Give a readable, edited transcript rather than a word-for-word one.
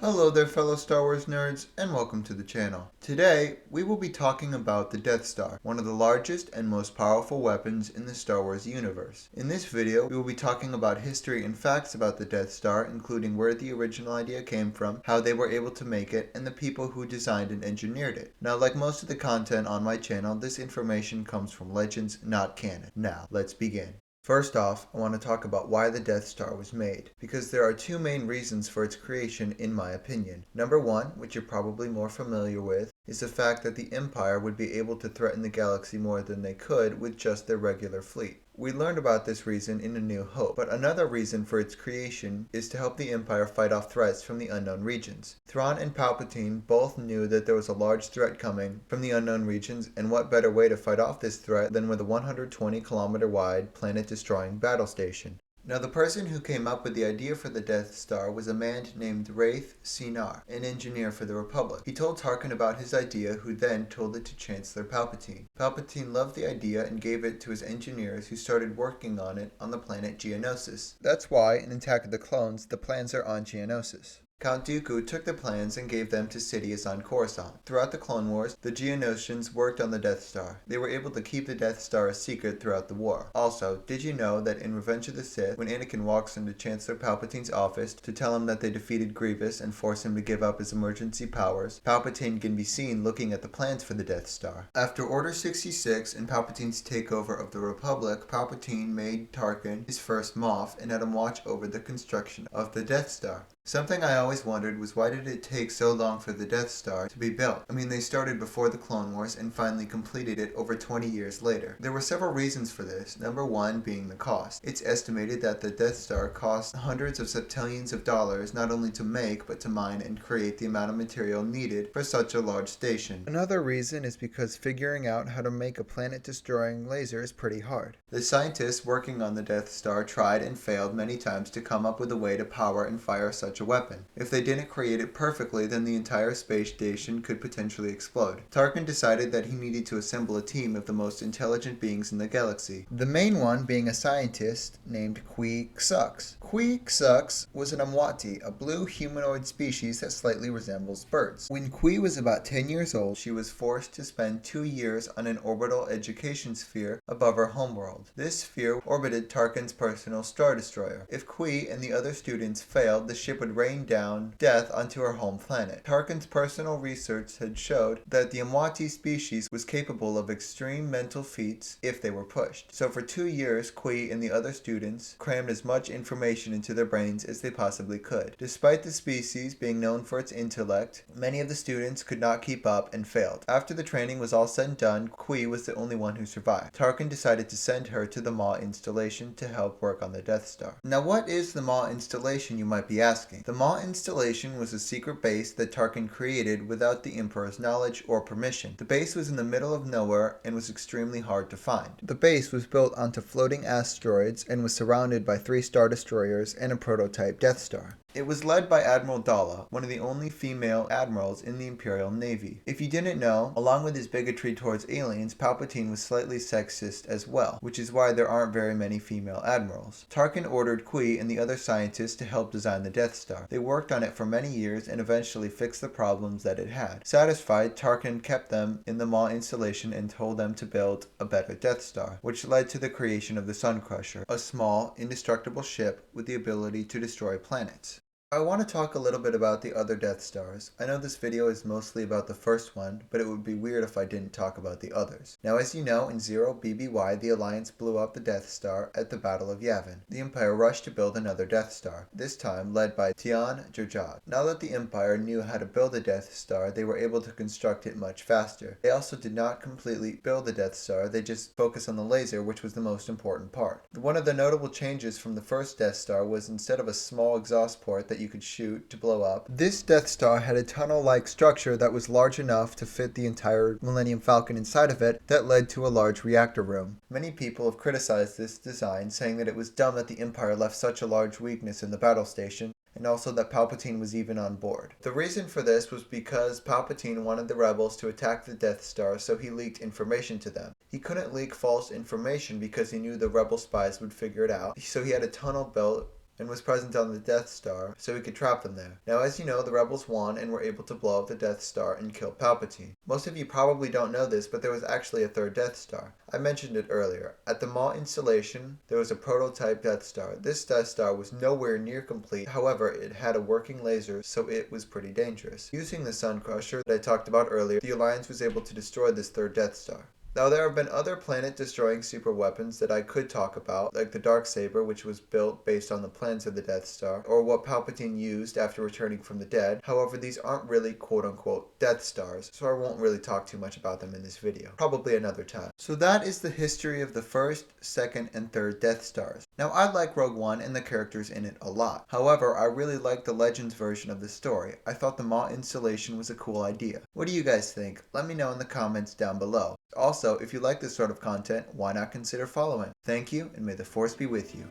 Hello there fellow Star Wars nerds, and welcome to the channel. Today, we will be talking about the Death Star, one of the largest and most powerful weapons in the Star Wars universe. In this video, we will be talking about history and facts about the Death Star, including where the original idea came from, how they were able to make it, and the people who designed and engineered it. Now, like most of the content on my channel, this information comes from legends, not canon. Now, let's begin. First off, I want to talk about why the Death Star was made, because there are two main reasons for its creation in my opinion. Number one, which you're probably more familiar with, is the fact that the Empire would be able to threaten the galaxy more than they could with just their regular fleet. We learned about this reason in A New Hope, but another reason for its creation is to help the Empire fight off threats from the unknown regions. Thrawn and Palpatine both knew that there was a large threat coming from the unknown regions, and what better way to fight off this threat than with a 120-kilometer wide, planet-destroying battle station. Now, the person who came up with the idea for the Death Star was a man named Rafe Sennar, an engineer for the Republic. He told Tarkin about his idea, who then told it to Chancellor Palpatine. Palpatine loved the idea and gave it to his engineers, who started working on it on the planet Geonosis. That's why, in Attack of the Clones, the plans are on Geonosis. Count Dooku took the plans and gave them to Sidious on Coruscant. Throughout the Clone Wars, the Geonosians worked on the Death Star. They were able to keep the Death Star a secret throughout the war. Also, did you know that in Revenge of the Sith, when Anakin walks into Chancellor Palpatine's office to tell him that they defeated Grievous and force him to give up his emergency powers, Palpatine can be seen looking at the plans for the Death Star. After Order 66 and Palpatine's takeover of the Republic, Palpatine made Tarkin his first Moff and had him watch over the construction of the Death Star. Something I always wondered was, why did it take so long for the Death Star to be built? I mean, they started before the Clone Wars and finally completed it over 20 years later. There were several reasons for this, number one being the cost. It's estimated that the Death Star cost hundreds of septillions of dollars not only to make, but to mine and create the amount of material needed for such a large station. Another reason is because figuring out how to make a planet-destroying laser is pretty hard. The scientists working on the Death Star tried and failed many times to come up with a way to power and fire such a weapon. If they didn't create it perfectly, then the entire space station could potentially explode. Tarkin decided that he needed to assemble a team of the most intelligent beings in the galaxy. The main one being a scientist named Kwi Xux. Kwi Xux was an Amwati, a blue humanoid species that slightly resembles birds. When Kwi was about 10 years old, she was forced to spend 2 years on an orbital education sphere above her homeworld. This sphere orbited Tarkin's personal Star Destroyer. If Kwi and the other students failed, the ship would rain down death onto her home planet. Tarkin's personal research had showed that the Amwati species was capable of extreme mental feats if they were pushed. So for 2 years, Kwi and the other students crammed as much information into their brains as they possibly could. Despite the species being known for its intellect, many of the students could not keep up and failed. After the training was all said and done, Kwi was the only one who survived. Tarkin decided to send her to the Maw installation to help work on the Death Star. Now, what is the Maw installation, you might be asking? The Maw installation was a secret base that Tarkin created without the Emperor's knowledge or permission. The base was in the middle of nowhere and was extremely hard to find. The base was built onto floating asteroids and was surrounded by 3 Star Destroyers and a prototype Death Star. It was led by Admiral Dalla, one of the only female admirals in the Imperial Navy. If you didn't know, along with his bigotry towards aliens, Palpatine was slightly sexist as well, which is why there aren't very many female admirals. Tarkin ordered Kwi and the other scientists to help design the Death Star. They worked on it for many years and eventually fixed the problems that it had. Satisfied, Tarkin kept them in the Maw installation and told them to build a better Death Star, which led to the creation of the Sun Crusher, a small, indestructible ship with the ability to destroy planets. I want to talk a little bit about the other Death Stars. I know this video is mostly about the first one, but it would be weird if I didn't talk about the others. Now, as you know, in Zero BBY, the Alliance blew up the Death Star at the Battle of Yavin. The Empire rushed to build another Death Star, this time led by Tian Jurjad. Now that the Empire knew how to build a Death Star, they were able to construct it much faster. They also did not completely build the Death Star, they just focused on the laser, which was the most important part. One of the notable changes from the first Death Star was, instead of a small exhaust port that you could shoot to blow up, this Death Star had a tunnel-like structure that was large enough to fit the entire Millennium Falcon inside of it, that led to a large reactor room. Many people have criticized this design, saying that it was dumb that the Empire left such a large weakness in the battle station, and also that Palpatine was even on board. The reason for this was because Palpatine wanted the rebels to attack the Death Star, so he leaked information to them. He couldn't leak false information because he knew the rebel spies would figure it out, so he had a tunnel built and was present on the Death Star, so he could trap them there. Now, as you know, the rebels won and were able to blow up the Death Star and kill Palpatine. Most of you probably don't know this, but there was actually a third Death Star. I mentioned it earlier. At the Maw installation, there was a prototype Death Star. This Death Star was nowhere near complete, however, it had a working laser, so it was pretty dangerous. Using the Sun Crusher that I talked about earlier, the Alliance was able to destroy this third Death Star. Now, there have been other planet-destroying super weapons that I could talk about, like the Darksaber, which was built based on the plans of the Death Star, or what Palpatine used after returning from the dead. However, these aren't really quote-unquote Death Stars, so I won't really talk too much about them in this video. Probably another time. So that is the history of the first, second, and third Death Stars. Now, I like Rogue One and the characters in it a lot. However, I really like the Legends version of the story. I thought the Maw installation was a cool idea. What do you guys think? Let me know in the comments down below. Also, if you like this sort of content, why not consider following? Thank you, and may the Force be with you.